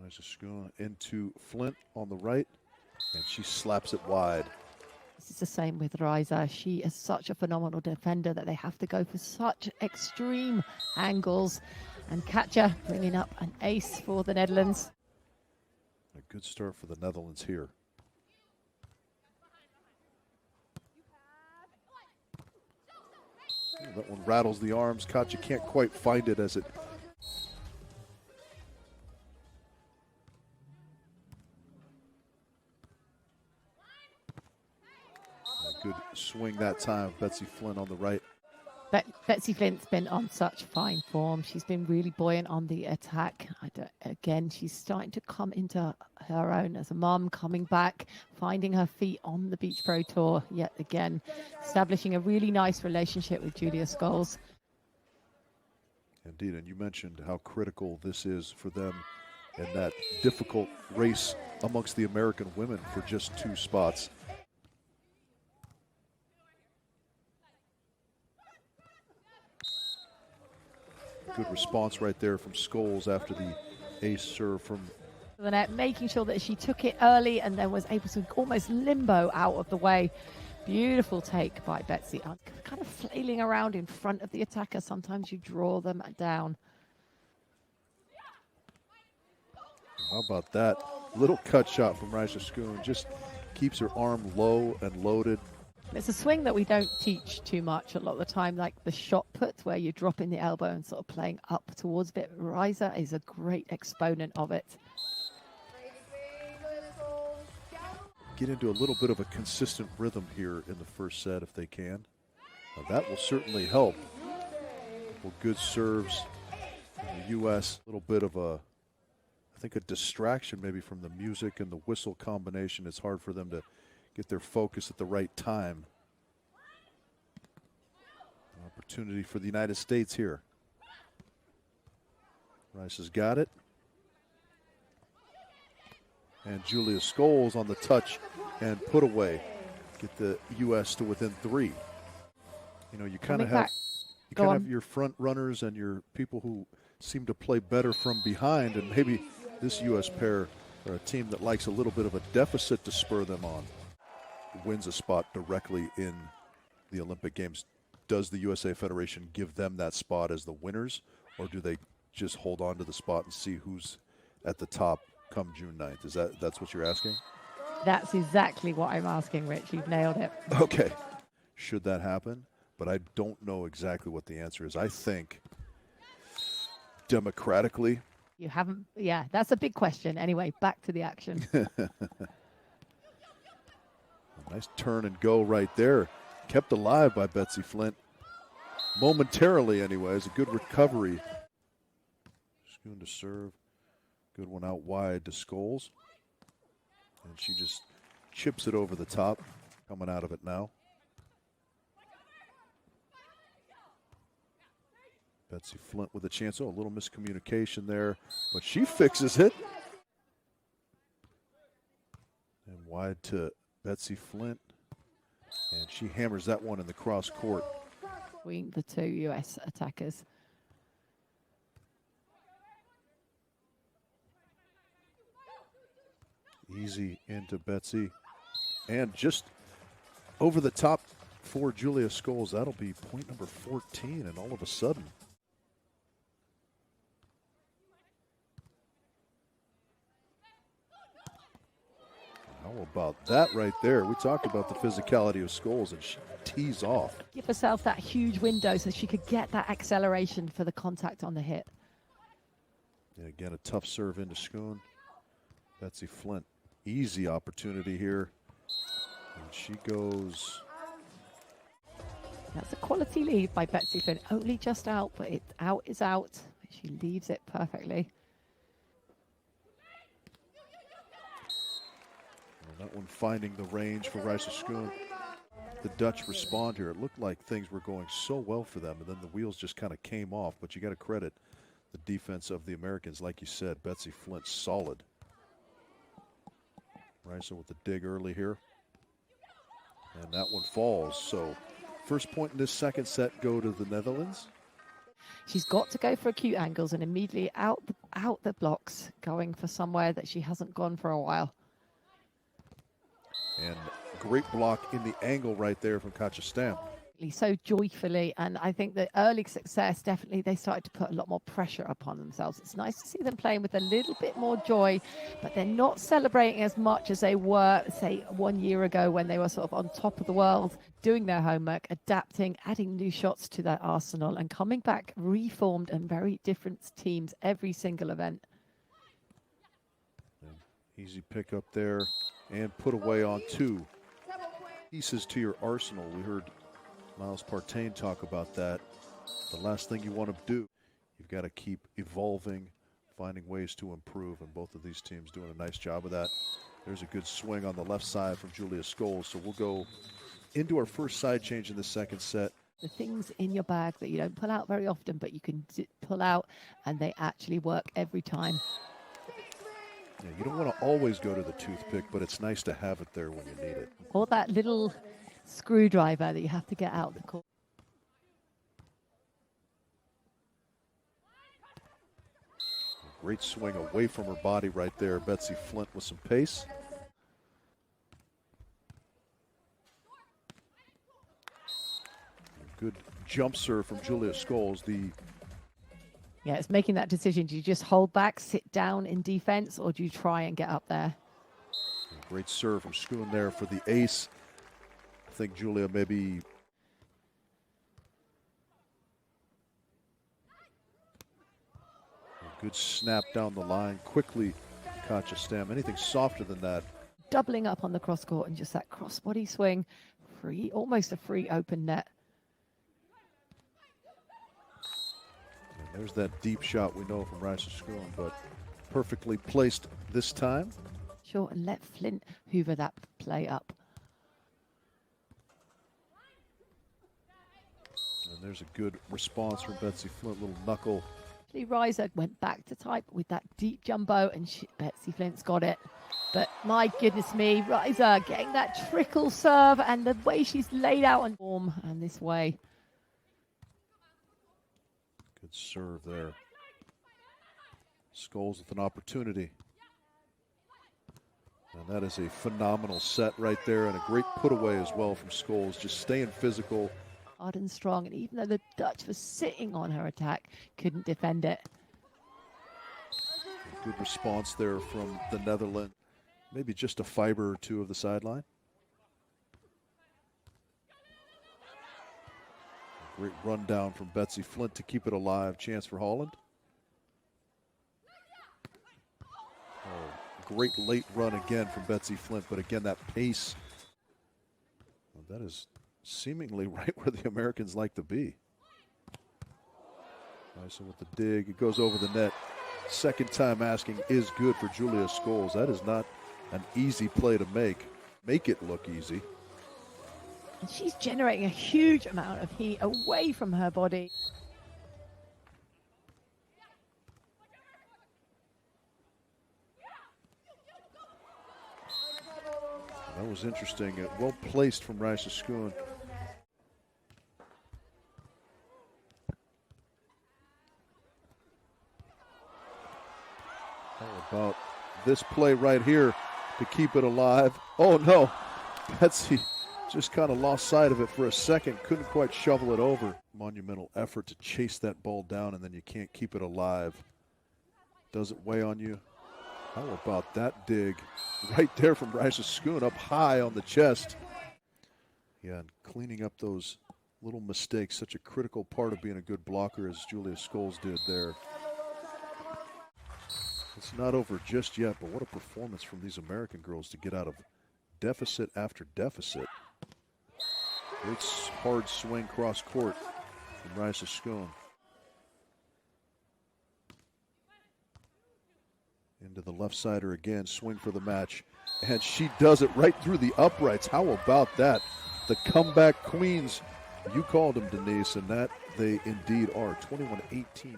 There's a Schoon into Flint on the right, and she slaps it wide. This is the same with Riza. She is such a phenomenal defender that they have to go for such extreme angles. And Katja bringing up an ace for the Netherlands. A good start for the Netherlands here. That one rattles the arms. Katja can't quite find it as it. A good swing that time. Betsy Flint on the right. Betsy Flint's been on such fine form. She's been really buoyant on the attack. Again, she's starting to come into her own as a mom, coming back, finding her feet on the Beach Pro Tour yet again, establishing a really nice relationship with teama-Scoles. Indeed, and you mentioned how critical this is for them in that difficult race amongst the American women for just 2 spots. Good response right there from Scholes after the ace serve from the net, making sure that she took it early and then was able to almost limbo out of the way. Beautiful take by Betsy. Kind of flailing around in front of the attacker. Sometimes you draw them down. How about that? Little cut shot from Riza Schoon. Just keeps her arm low and loaded. It's a swing that we don't teach too much a lot of the time, like the shot put, where you're dropping the elbow and sort of playing up towards it. Riza is a great exponent of it. Get into a little bit of a consistent rhythm here in the first set if they can. Now that will certainly help. Well, good serves from the U.S. A little bit of a, I think, a distraction maybe from the music and the whistle combination. It's hard for them to get their focus at the right time. An opportunity for the United States here. Rice has got it. And Julia Scholes on the touch and put away. Get the U.S. to within 3. You know, you kind of have your front runners and your people who seem to play better from behind, and maybe this U.S. pair are a team that likes a little bit of a deficit to spur them on. Wins a spot directly in the Olympic Games. Does the USA Federation give them that spot as the winners, or do they just hold on to the spot and see who's at the top come June 9th? Is that's what you're asking? That's exactly what I'm asking, Rich. You've nailed it. Okay. Should that happen? But I don't know exactly what the answer is. I think democratically. You haven't, yeah, that's a big question. Anyway, back to the action. Nice turn and go right there. Kept alive by Betsy Flint. Momentarily, anyways. A good recovery. Schoon to serve. Good one out wide to Scholes. And she just chips it over the top. Coming out of it now. Betsy Flint with a chance. Oh, a little miscommunication there. But she fixes it. And wide to Betsy Flint, and she hammers that one in the cross court. Between the 2 U.S. attackers. Easy into Betsy, and just over the top for Julia Scholes. That'll be point number 14, and all of a sudden. How about that right there? We talked about the physicality of Scholes, and she tees off. Give herself that huge window so she could get that acceleration for the contact on the hit. And again, a tough serve into Schoon. Betsy Flint, easy opportunity here. And she goes. That's a quality lead by Betsy Flint. Only just out, but out is out. She leaves it perfectly. That one finding the range for Riza Schoon. The Dutch respond here. It looked like things were going so well for them, and then the wheels just kind of came off. But you got to credit the defense of the Americans. Like you said, Betsy Flint solid. Riza with the dig early here. And that one falls. So first point in this second set go to the Netherlands. She's got to go for acute angles and immediately out the blocks, going for somewhere that she hasn't gone for a while. And great block in the angle right there from teama-Stam. So joyfully, and I think the early success, definitely they started to put a lot more pressure upon themselves. It's nice to see them playing with a little bit more joy, but they're not celebrating as much as they were, say, 1 year ago when they were sort of on top of the world, doing their homework, adapting, adding new shots to their arsenal, and coming back reformed and very different teams every single event. Easy pick up there and put away on 2 pieces to your arsenal. We heard Miles Partain talk about that. The last thing you want to do, you've got to keep evolving, finding ways to improve, and both of these teams doing a nice job of that. There's a good swing on the left side from Scholes. So we'll go into our first side change in the second set. The things in your bag that you don't pull out very often, but you can pull out, and they actually work every time. Yeah, you don't want to always go to the toothpick, but it's nice to have it there when you need it. Or that little screwdriver that you have to get out the court. Great swing away from her body right there. Betsy Flint with some pace. Good jump serve from Scholes. Yeah, it's making that decision. Do you just hold back, sit down in defense, or do you try and get up there? Great serve from Schoon there for the ace. I think Julia maybe a good snap down the line quickly. teama-Stam, anything softer than that. Doubling up on the cross court and just that cross body swing, free, almost a free open net. And there's that deep shot we know from Schoon, but perfectly placed this time. Sure, and let Flint hoover that play up. And there's a good response from Betsy Flint, little knuckle. Riser went back to type with that deep jumbo, and Betsy Flint's got it. But my goodness me, Riser getting that trickle serve, and the way she's laid out on form and this way. Good serve there. Scholes with an opportunity. And that is a phenomenal set right there, and a great put away as well from Scholes, just staying physical. Hard and strong, and even though the Dutch was sitting on her attack, couldn't defend it. A good response there from the Netherlands. Maybe just a fiber or two of the sideline. A great rundown from Betsy Flint to keep it alive. Chance for Holland. Oh, great late run again from Betsy Flint, but again, that pace. Well, that is seemingly right where the Americans like to be. Nice with the dig. It goes over the net. Second time asking is good for Scholes. That is not an easy play to make. Make it look easy. And she's generating a huge amount of heat away from her body. That was interesting. Well placed from Schoon. How about this play right here to keep it alive? Oh no, Betsy just kind of lost sight of it for a second. Couldn't quite shovel it over. Monumental effort to chase that ball down, and then you can't keep it alive. Does it weigh on you? How about that dig right there from Schoon up high on the chest? Yeah, and cleaning up those little mistakes, such a critical part of being a good blocker, as Scholes did there. It's not over just yet, but what a performance from these American girls to get out of deficit after deficit. Great hard swing cross court from Schoon. Into the left sider again, swing for the match. And she does it right through the uprights. How about that? The comeback queens. You called them, Denise, and that they indeed are. 21-18.